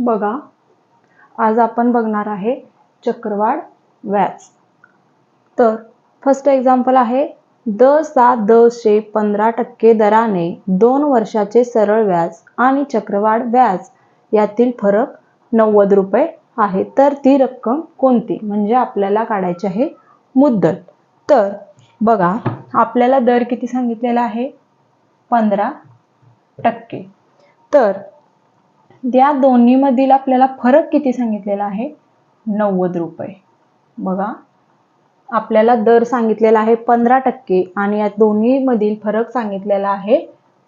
बघा, आज आपण बघणार आहे चक्रवाढ व्याज. तर फर्स्ट एक्झाम्पल आहे 10,15% दराने 2 वर्षाचे सरळ व्याज आणि चक्रवाढ व्याज यातील फरक 90 रुपये आहे. तर ती रक्कम कोणती? म्हणजे आपल्याला काढायची आहे मुद्दल. तर बघा, आपल्याला दर किती सांगितलेला आहे? 15%. तर या दोन्ही मधील आपल्याला फरक किती सांगितलेला आहे? 90 रुपये. बघा, आपल्याला दर सांगितलेला आहे 15% आणि या दोन्ही मधील फरक सांगितलेला आहे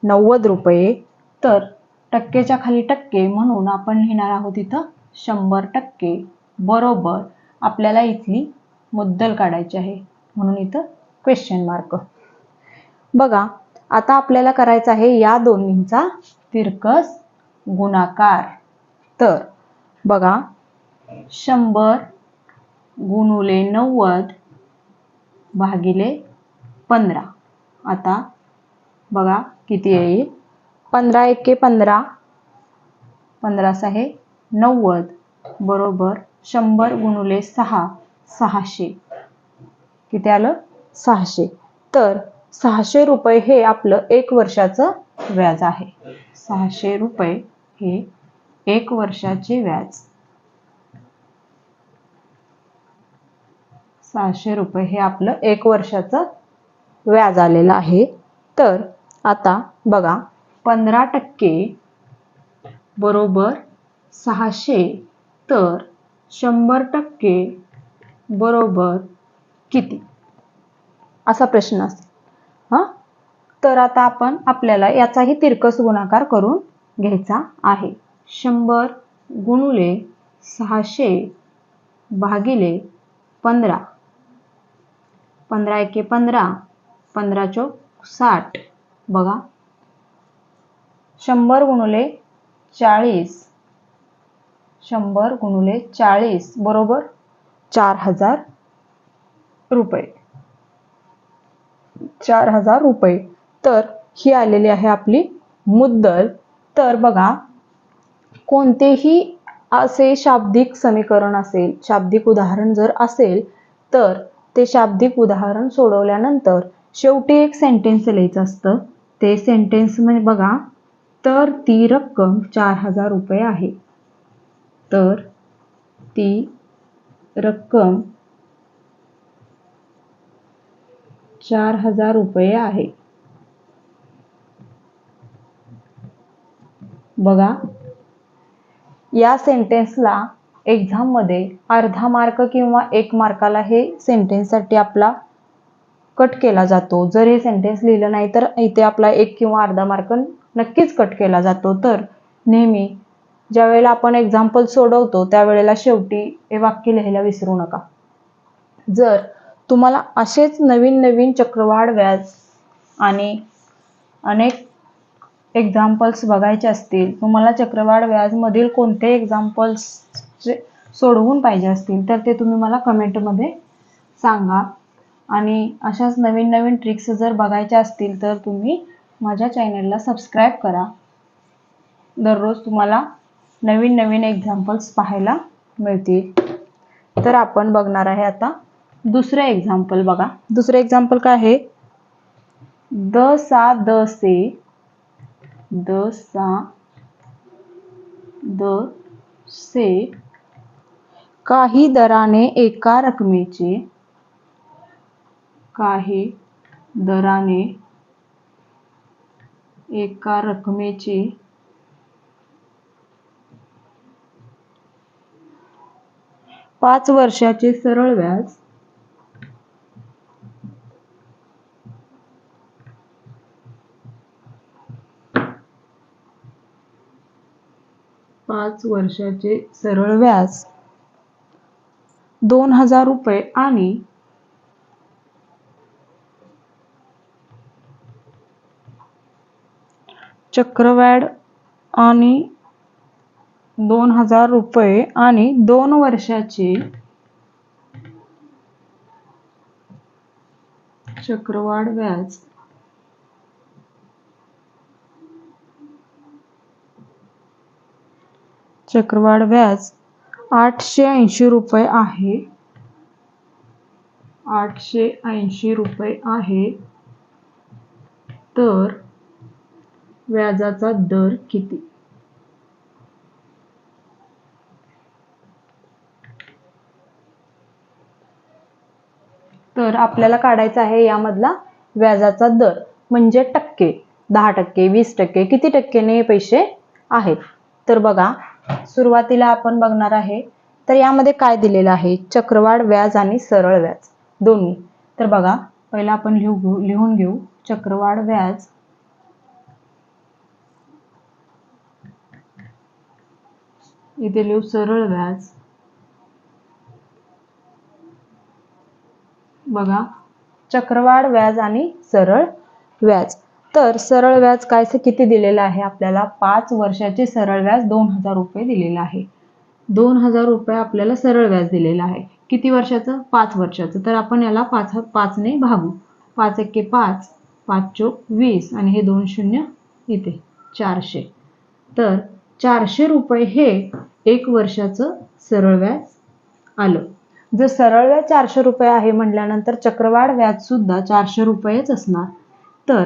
90 रुपये. तर टक्केच्या खाली टक्के म्हणून आपण लिहिणार आहोत इथं 100% बरोबर आपल्याला इथली मुद्दल काढायची आहे, म्हणून इथं क्वेश्चन मार्क. बघा, आता आपल्याला करायचं आहे या दोन्हींचा तिरकस गुणाकार. तर बघा, 100 गुणुले 90 भागिले 15. आता बघा किती येईल? 15 एके 15, 15 आहे 90 बरोबर 100 गुणुले 6 600. किती आलं? 600. तर 600 रुपये हे आपलं 1 वर्षाचं व्याज आहे. 600 रुपये हे 1 वर्षाचे व्याज. 600 रुपये हे आपलं 1 वर्षाचं व्याज आलेलं आहे. तर आता बघा, 15% बरोबर 600, तर 100% बरोबर किती? असा प्रश्न असेल. तर आता आपल्याला याचाही तिरकस गुणाकार करून घ्यायचा आहे. 100 गुणुले 600 भागिले 15. 15 एके 15, 15 चौक 60. बघा, 100 गुणुले 40, 100 गुणुले 40 बरोबर 4000 रुपये. 4000 रुपये. तर ही आलेली आहे आपली मुद्दल. तर बघा, कोणतेही असे शाब्दिक समीकरण असेल, शाब्दिक उदाहरण जर असेल, तर ते शाब्दिक उदाहरण सोडवल्यानंतर शेवटी एक सेंटेन्स लिहायचं असतं. ते सेंटेन्स मध्ये बघा, तर ती रक्कम 4000 रुपये आहे. तर ती रक्कम 4000 रुपये आहे. बघा, या सेंटेन्सला एक्झाम मध्ये अर्धा मार्क किंवा 1 मार्काला हे सेंटेन्स साठी आपला कट केला जातो. जर हे सेंटेन्स लिहिलं नाही तर इथे आपला 1 किंवा अर्धा मार्क नक्कीच कट केला जातो. तर नेहमी ज्या वेळेला आपण एक्झाम्पल सोडवतो त्यावेळेला शेवटी हे वाक्य लिहायला विसरू नका. जर तुम्हाला असेच नवीन नवीन चक्रवाढ व्याज आणि अनेक एक्झाम्पल्स बघायचे असतील, तुम्हाला चक्रवाढ व्याज मधील कोणते एक्झाम्पल्स सोडवून पाहिजे असतील, तर ते तुम्ही मला कमेंटमध्ये सांगा. आणि अशाच नवीन नवीन ट्रिक्स जर बघायच्या असतील तर तुम्ही माझ्या चॅनलला सबस्क्राईब करा. दररोज तुम्हाला नवीन नवीन एक्झाम्पल्स पाहायला मिळतील. तर आपण बघणार आहे आता दुसरे एक्झाम्पल. बघा, दुसरे एक्झाम्पल काय आहे? 10,10,10,10 काही दराने एका रकमेचे 5 वर्षाचे सरळ व्याज 5 वर्षाचे सरळ व्याज 2000 रुपये आणि चक्रवाढ आणि 2000 रुपये आणि 2 वर्षाचे चक्रवाढ व्याज चक्रवाढ व्याज 880 रुपये आहे. 880 रुपये आहे. तर व्याजाचा दर किती? तर आपल्याला काढायचा आहे यामधला व्याजाचा दर, म्हणजे टक्के. 10%, 20%, किती टक्क्याने पैसे आहेत. तर बघा, सुरुवातीला आपण बघणार आहे. तर यामध्ये काय दिलेलं आहे? चक्रवाढ व्याज आणि सरळ व्याज दोन्ही. तर बघा, पहिला आपण लिहून घेऊ चक्रवाढ व्याज इथे लिहू सरळ व्याज. बघा, चक्रवाढ व्याज आणि सरळ व्याज. तर सरळ व्याज कायसे किती दिलेलं आहे आपल्याला? 5 वर्षाचे सरळ व्याज 2000 रुपये दिलेलं आहे. 2000 रुपये आपल्याला सरळ व्याज दिलेलं आहे. किती वर्षाचं? 5 वर्षाचं. तर आपण याला 5 ने भागू. 5 एके 5, 5 चोक 20 आणि हे 2 शून्य इथे 400. तर 400 रुपये हे 1 वर्षाचं सरळ व्याज आलं. जर सरळ व्याज 400 रुपये आहे म्हटल्यानंतर चक्रवाढ व्याज सुद्धा 400 रुपयेच असणार. तर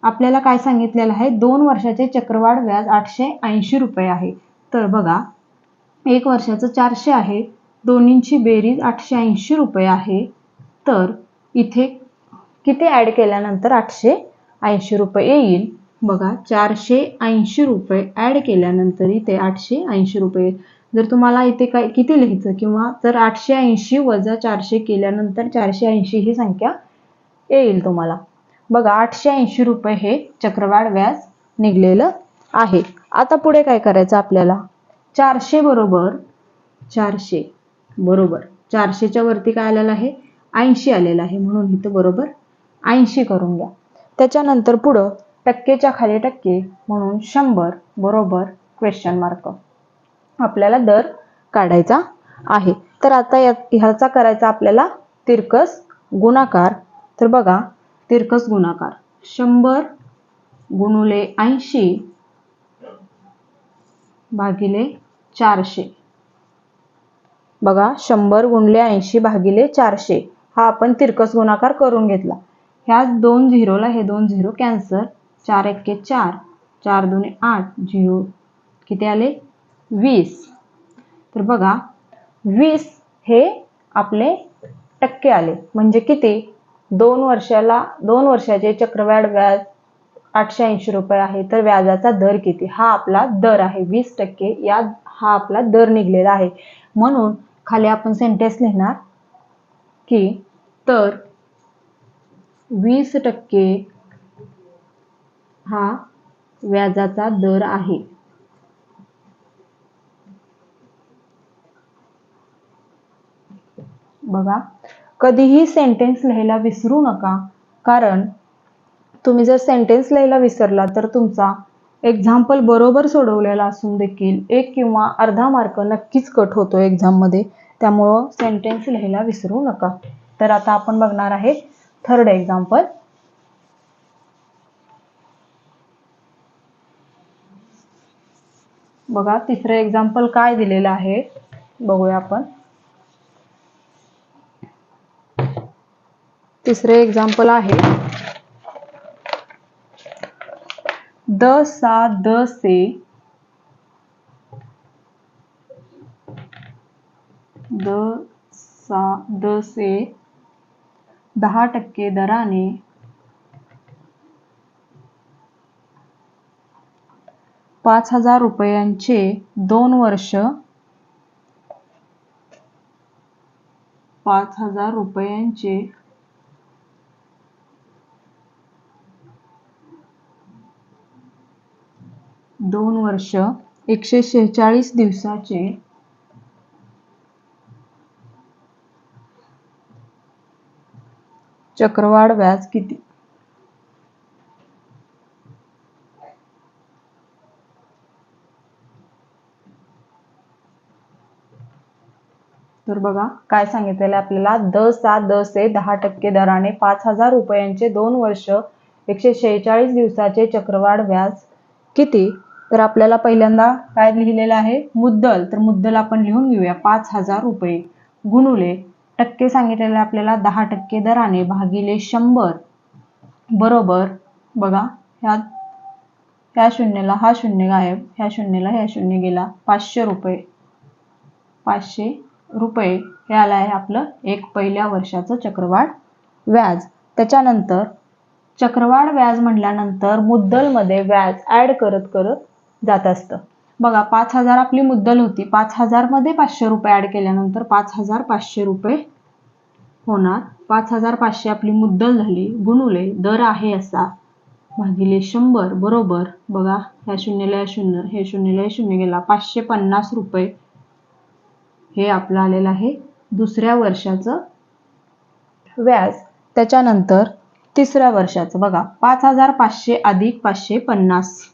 आपल्याला काय सांगितलेलं आहे? 2 वर्षाचे चक्रवाढ व्याज 880 रुपये आहे. तर बघा, 1 वर्षाचं 400 आहे, दोन्हींची बेरीज 880 रुपये आहे. तर इथे किती ॲड केल्यानंतर 880 रुपये येईल? बघा, 480 रुपये ॲड केल्यानंतर इथे 880 रुपये. जर तुम्हाला इथे काय किती लिहायचं, किंवा जर 880 वजा 400 केल्यानंतर 480 ही संख्या येईल तुम्हाला. बघा, 880 रुपये हे चक्रवाढ व्याज निघलेलं आहे. आता पुढे काय करायचं आपल्याला? 400 बरोबर 400च्या वरती काय आलेलं आहे? 80 आलेलं आहे, म्हणून इथं बरोबर 80 करून घ्या. त्याच्यानंतर पुढं टक्केच्या खाली टक्के, म्हणून 100 बरोबर क्वेश्चन मार्क. आपल्याला दर काढायचा आहे. तर आता ह्याचा करायचा आपल्याला तिरकस गुणाकार. तर बघा, तिरकस गुणाकार 100 गुणुले 80 भागिले 400. बघा, 100 गुणिले 80 भागिले 400 हा आपण तिरकस गुणाकार करून घेतला. ह्या 2 झिरोला हे 2 झिरो कॅन्सल. 4 एके 4, 4 दुने 8, झिरो किती आले? 20. तर बघा, 20 हे आपले टक्के आले. म्हणजे किती? 2 वर्षाचे चक्रवाढ व्याज 880 रुपये आहे. तर व्याजाचा दर किती? हा आपला दर आहे 20%. हा आपला दर निघलेला आहे. म्हणून खाली आपण सेंटेन्स लिहिणार की तर 20% हा व्याजाचा दर आहे. बघा, कधीही सेंटेन्स लिहायला विसरू नका, कारण तुम्ही जर सेंटेन्स लिहायला विसरला तर तुमचा एक्झाम्पल बरोबर सोडवलेला असून देखील 1 किंवा अर्धा मार्क नक्कीच कट होतो एक्झाममध्ये. त्यामुळं सेंटेन्स लिहायला विसरू नका. तर आता आपण बघणार आहे थर्ड एक्झाम्पल. बघा, तिसरं एक्झाम्पल काय दिलेलं आहे बघूया आपण. तिसरे एक्झाम्पल आहे 10 10% दराने 5000 रुपयांचे 2 वर्ष 5000 रुपयांचे 2 वर्ष 146 दिवसाचे चक्रवाढ व्याज किती? तर बघा, काय सांगितलेलं आपल्याला? 10% दराने 5000 रुपयांचे 2 वर्ष 146 दिवसाचे चक्रवाढ व्याज किती? तर आपल्याला पहिल्यांदा काय लिहिलेलं आहे, मुद्दल. तर मुद्दल आपण लिहून घेऊया 5,000 रुपये गुणुले टक्के सांगितलेले आपल्याला 10% दराने भागिले 100 बरोबर. बघा ह्या शून्याला हा शून्य गायब, ह्या शून्याला ह्या शून्य गेला, 500 रुपये. 500 रुपये हे आलं आहे आपलं एक पहिल्या वर्षाचं चक्रवाढ व्याज. त्याच्यानंतर चक्रवाढ व्याज म्हटल्यानंतर मुद्दलमध्ये व्याज ऍड करत करत जात असतं. बघा 5,000 आपली मुद्दल होती, 5,000 मध्ये 500 रुपये ऍड केल्यानंतर 5,500 रुपये होणार. 5,500 आपली मुद्दल झाली गुणुले दर आहे असा भागिले 100 बरोबर. बघा ह्या शून्याला ह्या शून्य, हे शून्याला हे शून्य गेला, 550 रुपये हे आपलं आलेलं आहे दुसऱ्या वर्षाचं व्याज. त्याच्यानंतर तिसऱ्या वर्षाचं बघा 5,500 अधिक 550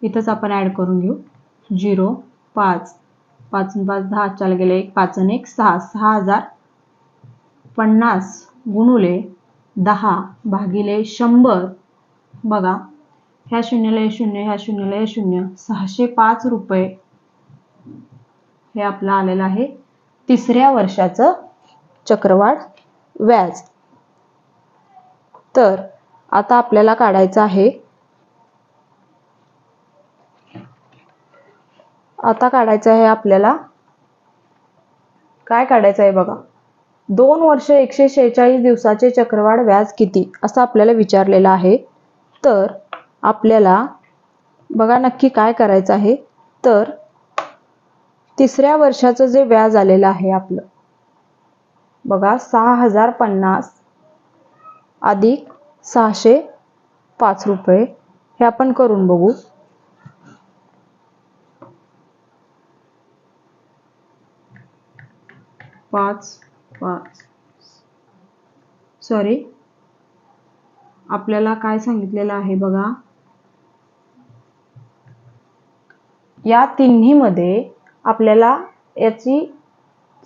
इथंच आपण ऍड करून घेऊ. 0 5 5 5 10 चाल गेले, 1 5 1 6 6,050 गुणुले 10 भागिले 100. बघा ह्या शून्याला हे शून्य, ह्या शून्याला हे शून्य, 605 रुपये हे आपलं आलेलं आहे तिसऱ्या वर्षाचं चक्रवाढ व्याज. तर आता आपल्याला काढायचं आहे, आपल्याला काय काढायचं आहे बघा, 2 वर्ष 146 दिवसाचे चक्रवाढ व्याज किती असं आपल्याला विचारलेलं आहे. तर आपल्याला बघा नक्की काय करायचं आहे. तर तिसऱ्या वर्षाचं जे व्याज आलेलं आहे आपलं बघा 6,050 अधिक 605 रुपये हे आपण करून बघू. सॉरी आपल्याला काय सांगितलेलं आहे बघा, या तिन्हीमध्ये आपल्याला याची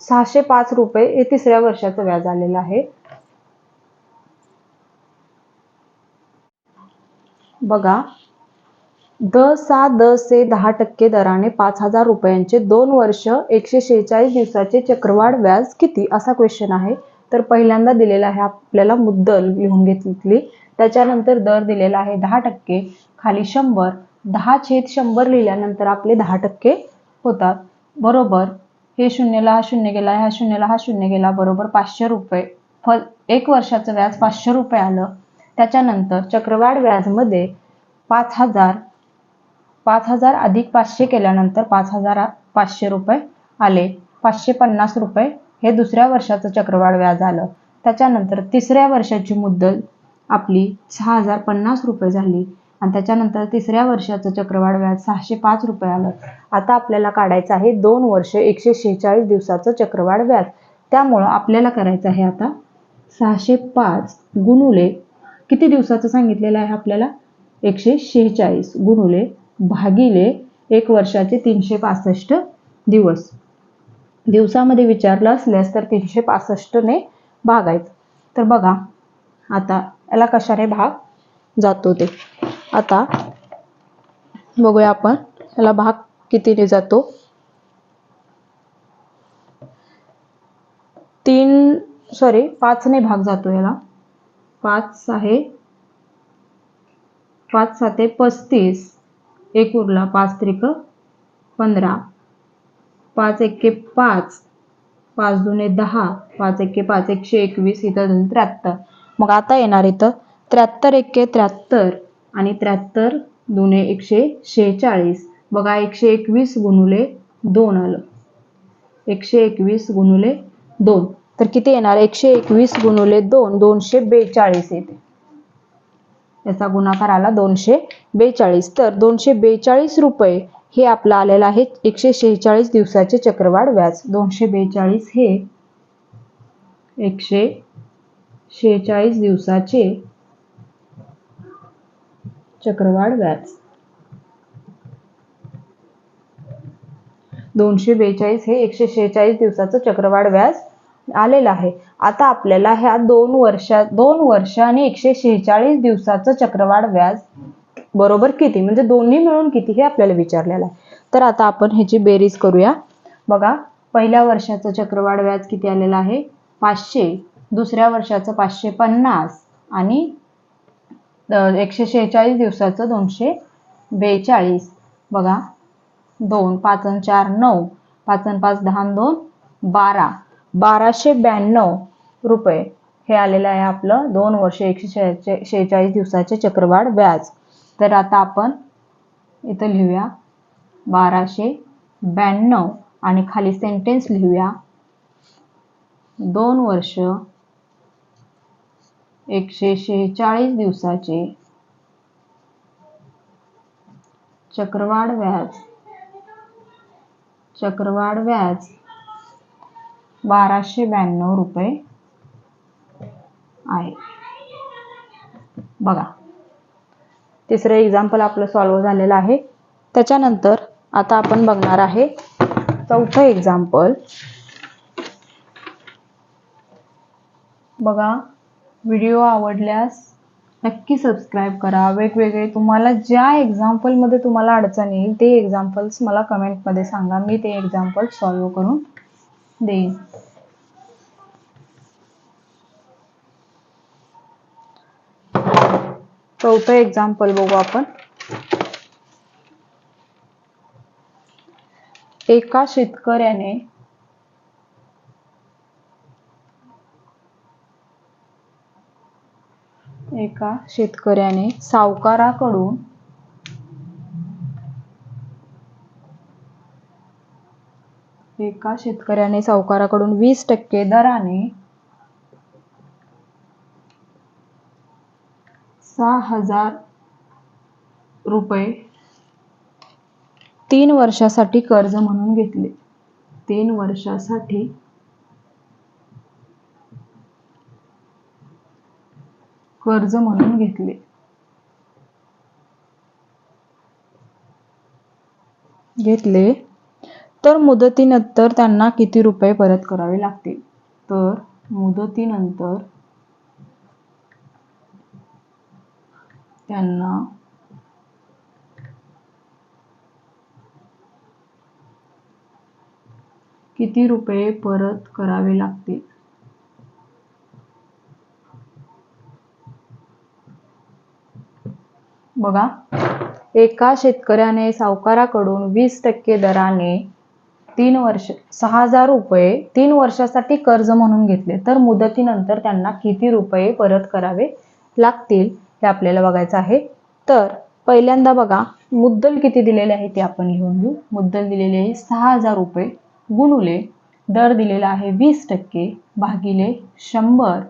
605 रुपये हे तिसऱ्या वर्षाचं व्याज आलेलं आहे. बघा द से 10% दराने 5,000 रुपयांचे 2 वर्ष 146 दिवसाचे चक्रवाढ व्याज किती असा क्वेश्चन आहे. तर पहिल्यांदा दिलेला आहे आपल्याला मुद्दल लिहून घेतली, त्याच्यानंतर दर दिलेला आहे 10%, खाली 100, 10/100 लिहिल्यानंतर आपले 10% होतात बरोबर. हे शून्याला हा शून्य गेला, ह्या शून्याला हा शून्य गेला बरोबर 500 रुपये. एक वर्षाचं व्याज 500 रुपये आलं. त्याच्यानंतर चक्रवाढ व्याजमध्ये 5,000 अधिक 500 केल्यानंतर 5,500 रुपये आले. 550 रुपये हे दुसऱ्या वर्षाचं चक्रवाढ व्याज आलं. त्याच्यानंतर तिसऱ्या वर्षाची मुद्दल आपली 6,050 रुपये झाली आणि त्याच्यानंतर तिसऱ्या वर्षाचं चक्रवाढ व्याज 605 रुपये आलं. आता आपल्याला काढायचं आहे 2 वर्ष 146 दिवसाचं चक्रवाढ व्याज. त्यामुळं आपल्याला करायचं आहे आता 605 गुणुले किती दिवसाचं सांगितलेलं आहे आपल्याला, 146 गुणुले भागिले 1 वर्षाचे 365 दिवस. दिवसामध्ये विचारलं असल्यास तर 365 ने भागायचं. तर बघा आता याला कशाने भाग जातो ते आता बघूया आपण. याला भाग कितीने जातो, 5 ने भाग जातो याला. 5 आहे 5 7 35, 1 उरला, 5 त्रिक 15, 5 1 5, 5 2 10, 5 1 5, 121, इथं 73. मग आता येणार इथं 73 1 73 आणि 73 2 146. बघा 121 गुणुले 2 आलं, 121 गुणुले 2 तर किती येणार, 121 गुणुले 2 242 येते. याचा गुणाकार आला 242. तर 242 रुपये हे आपलं आलेलं आहे 146 दिवसाचे चक्रवाढ व्याज. 242 हे 146 दिवसाचे चक्रवाढ व्याज. 242 हे 146 दिवसाचं चक्रवाढ व्याज आलेलं आहे. आता आपल्याला ह्या 2 वर्ष आणि 146 दिवसाचं चक्रवाढ व्याज बरोबर किती, म्हणजे दोन्ही मिळून किती हे आपल्याला विचारलेलं आहे. तर आता आपण ह्याची बेरीज करूया. बघा, पहिल्या वर्षाचं चक्रवाढ व्याज किती आलेलं आहे 500, दुसऱ्या वर्षाचं 550 आणि 146 दिवसाचं 242. बघा, 2 5 आणि 4 9, 5 आणि 5 10 आणि 2 12, 1292 रुपये हे आलेलं आहे आपलं 2 वर्ष 146 दिवसाचे चक्रवाढ व्याज. तर आता आपण इथं लिहूया 1292 आणि खाली सेंटेन्स लिहूया 2 वर्ष 146 दिवसाचे चक्रवाढ व्याज 1292 रुपये आहे. बघा, तिसरं एक्झाम्पल आपलं सॉल्व्ह झालेलं आहे. त्याच्यानंतर आता आपण बघणार आहे चौथं एक्झाम्पल. बघा, व्हिडिओ आवडल्यास नक्की सबस्क्राईब करा. वेगवेगळे तुम्हाला ज्या एक्झाम्पलमध्ये तुम्हाला अडचण येईल ते एक्झाम्पल्स मला कमेंटमध्ये सांगा, मी ते एक्झाम्पल सॉल्व्ह करून देईन. चौथं एक्झाम्पल बघू आपण. एका शेतकऱ्याने सावकाराकडून 20% दराने 6,000 रुपये 3 वर्षासाठी कर्ज म्हणून घेतले. 3 वर्षासाठी कर्ज म्हणून घेतले तर मुदतीनंतर त्यांना किती रुपये परत करावे लागतील. तर मुदतीनंतर त्यांना किती रुपये परत करावे लागतील. बघा, एका शेतकऱ्याने सावकाराकडून 20% दराने 6,000 रुपये 3 वर्षासाठी कर्ज म्हणून घेतले तर मुदतीनंतर त्यांना किती रुपये परत करावे लागतील हे आपल्याला बघायचं आहे. तर पहिल्यांदा बघा, मुद्दल किती दिलेले आहे ते आपण लिहून घेऊ. मुद्दल दिलेले आहे 6,000 रुपये गुणुले दर दिलेला आहे 20% भागिले 100.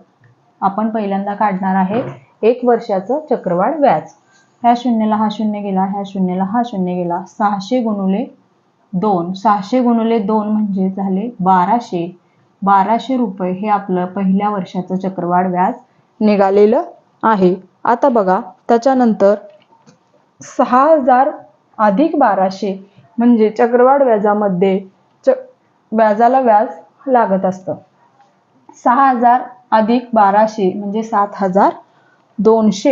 आपण पहिल्यांदा काढणार आहे 1 वर्षाचं चक्रवाढ व्याज. ह्या शून्याला हा शून्य गेला, ह्या शून्याला हा शून्य गेला. 600 गुणुले 2, 600 गुणुले 2 म्हणजे झाले 1200. 1200 रुपये हे आपलं पहिल्या वर्षाचं चक्रवाढ व्याज निघालेलं आहे. आता बघा, त्याच्यानंतर 6,000 अधिक 1200 म्हणजे चक्रवाढ व्याजामध्ये व्याजाला व्याज लागत असतं. 6,000 अधिक 1200 म्हणजे 7,200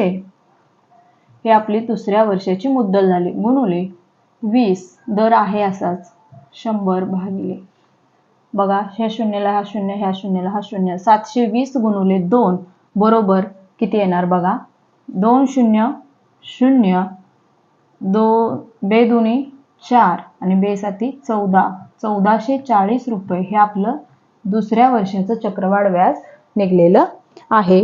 हे आपली दुसऱ्या वर्षाची मुद्दल झाली. गुणुले 20 दर आहे असाच 100 भागिले. बघा, ह्या शून्याला हा शून्य, ह्या शून्याला हा शून्य. 720 गुणुले 2 बरोबर किती येणार बघा, 2 0 0, 2 बेदुनी 4 आणि बेसाती 14. 1440 रुपये हे आपलं दुसऱ्या वर्षाचं चक्रवाढ व्याज निघलेलं आहे.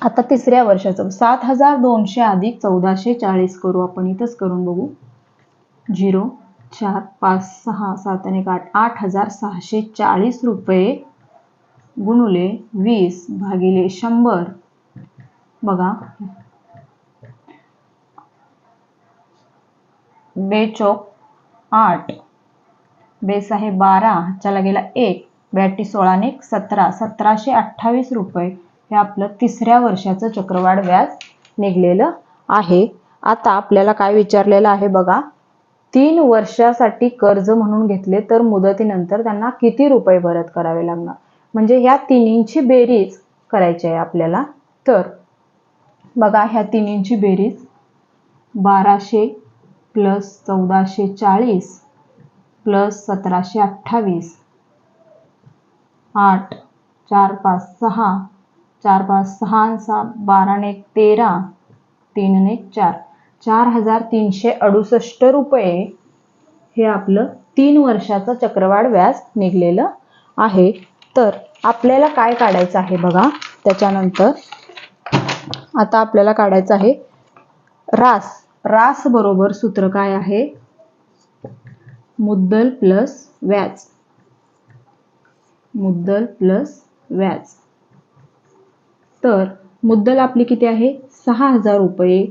आता तिसऱ्या वर्षाचं 7,200 अधिक 1440 करू आपण. इथंच करून बघू. 0 4 5 6 7 आणि 8, 8,640 रुपये गुणुले 20 भागिले 100. बघा, बेचोक 8, बेस आहे 12, ह्याच्याला गेला 1, 82 16 आणि 17, 1728 रुपये हे आपलं तिसऱ्या वर्षाचं चक्रवाढ व्याज निघलेलं आहे. आता आपल्याला काय विचारलेलं आहे बघा, 3 वर्षासाठी कर्ज म्हणून घेतले तर मुदतीनंतर त्यांना किती रुपये परत करावे लागणार. म्हणजे ह्या तिन्हींची बेरीज करायची आहे आपल्याला. तर बघा ह्या तिन्हींची बेरीज 1200 प्लस 1440 प्लस 1728 8 4 5 6 4 5 6 6 12 ने 13 3 ने 4 4368 रुपये हे आपलं 3 वर्षाचं चक्रवाढ व्याज निघलेलं आहे. तर आपल्याला काय काढायचं आहे बघा. त्याच्यानंतर आता आपल्याला काढायचं आहे रास बरोबर सूत्र काय आहे? मुद्दल प्लस व्याज. मुद्दल प्लस व्याज. तर मुद्दल आपली किती आहे? 6000 रुपये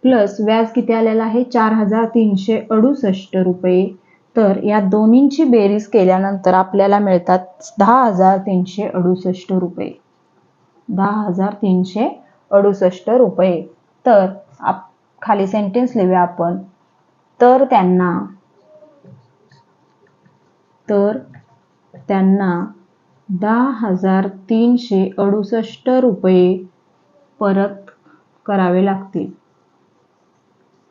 प्लस व्याज किती आलेला आहे? 4368 रुपये. तर या दोन्हींची बेरीज केल्यानंतर आपल्याला मिळतात 10368 रुपये. 10368 रुपये. तर खाली सेंटेन्स लिहूया आपण. तर त्यांना 10368 रुपये परत करावे लागतील.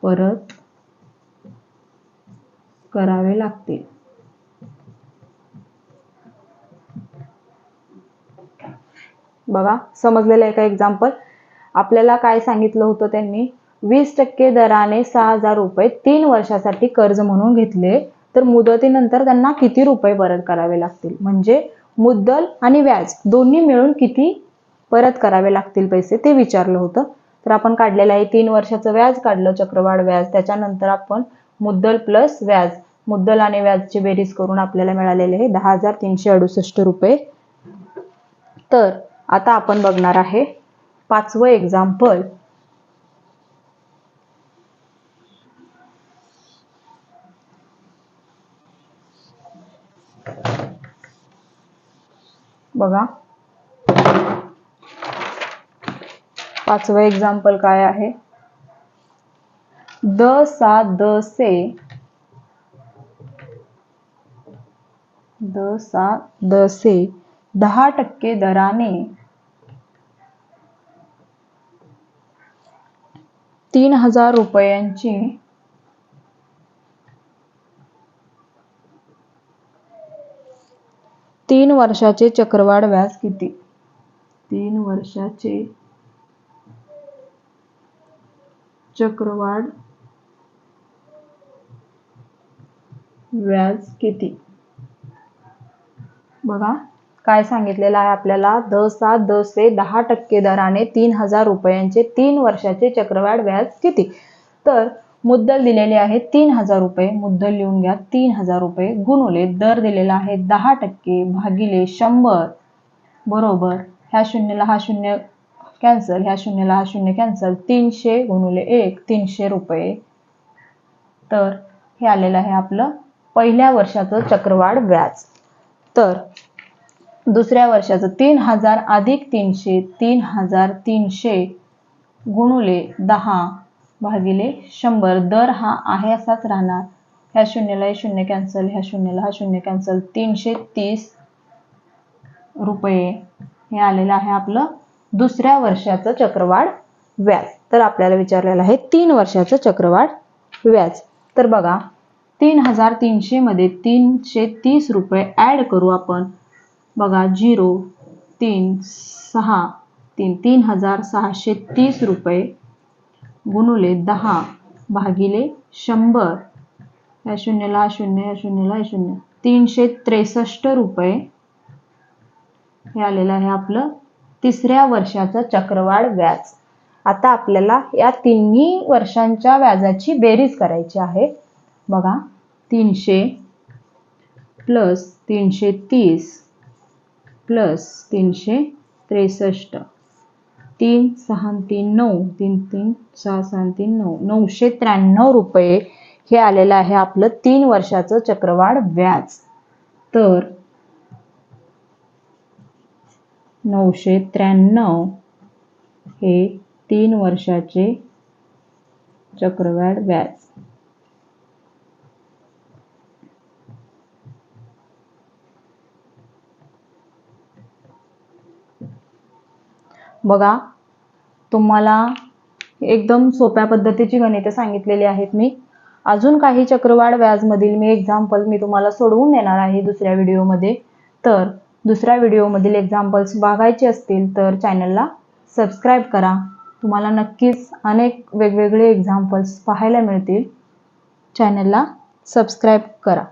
परत करावे लागतील. बघा समजलेलं आहे का एक्झाम्पल? आपल्याला काय सांगितलं होतं त्यांनी? 20% दराने 6000 रुपये 3 वर्षासाठी कर्ज म्हणून घेतले, तर मुदतीनंतर त्यांना किती रुपये परत करावे लागतील? म्हणजे मुद्दल आणि व्याज दोन्ही मिळून किती परत करावे लागतील पैसे ते विचारलं होतं. तर आपण काढलेलं आहे 3 वर्षाचं व्याज काढलं, चक्रवाढ व्याज. त्याच्यानंतर आपण मुद्दल प्लस व्याज, मुद्दल आणि व्याजची बेरीज करून आपल्याला मिळालेले आहे 10368 रुपये. तर आता आपण बघणार आहे 5वं एक्झाम्पल. बघा 5वं एक्झाम्पल काय आहे? द सा द से 10% दराने 3000 रुपयांची 3 वर्षाचे चक्रवाढ व्याज किती? 3 वर्षाचे चक्रवाढ व्याज किती? बघा काय सांगितलेलं आहे आपल्याला? द से 10% दराने 3000 रुपयांचे 3 वर्षाचे चक्रवाढ व्याज किती? तर मुद्दल दिलेले आहे 3000 रुपये. मुद्दल लिहून घ्या 3000 रुपये गुणुले दर दिलेला आहे 10% भागिले 100 बरोबर ह्या शून्याला हा शून्य कॅन्सल, ह्या शून्याला हा शून्य कॅन्सल. 300 गुणुले 1 300 रुपये. तर हे आलेलं आहे आपलं पहिल्या वर्षाचं चक्रवाढ व्याज. तर दुसऱ्या वर्षाचं 3000 अधिक 300 3300 गुणुले 10 भागिले 100. दर हा आहे असाच राहणार. ह्या शून्याला शून्य कॅन्सल, ह्या शून्याला हा शून्य कॅन्सल. 330 रुपये हे आलेलं आहे आपलं दुसऱ्या वर्षाचं चक्रवाढ व्याज. तर आपल्याला विचारलेलं आहे 3 वर्षाचं चक्रवाढ व्याज. तर बघा 3300 मध्ये 330 रुपये ऍड करू आपण. बघा 0 3 6 3 3630 रुपये गुणुले 10 भागिले 100. या शून्याला शून्य, या शून्याला शून्य. 363 रुपये हे आलेलं आहे आपलं तिसऱ्या वर्षाचं चक्रवाढ व्याज. आता आपल्याला या तिन्ही वर्षांच्या व्याजाची बेरीज करायची आहे. बघा 300 प्लस 330 प्लस 363 3 6 3 9 3 3 6 6 3 9 993 रुपये हे आलेलं आहे आपलं 3 वर्षाचं चक्रवाढ व्याज. तर 993 हे 3 वर्षाचे चक्रवाढ व्याज. बघा तुम्हाला एकदम सोप्या पद्धतीची गणिते सांगितलेली आहेत मी. अजून काही चक्रवाढ व्याजमधील एक्झाम्पल मी तुम्हाला सोडवून देणार आहे दुसऱ्या व्हिडिओमध्ये. तर दुसऱ्या व्हिडिओमधील एक्झाम्पल्स बघायचे असतील तर चॅनलला सबस्क्राईब करा. तुम्हाला नक्कीच अनेक वेगवेगळे एक्झाम्पल्स पाहायला मिळतील. चॅनलला सबस्क्राईब करा.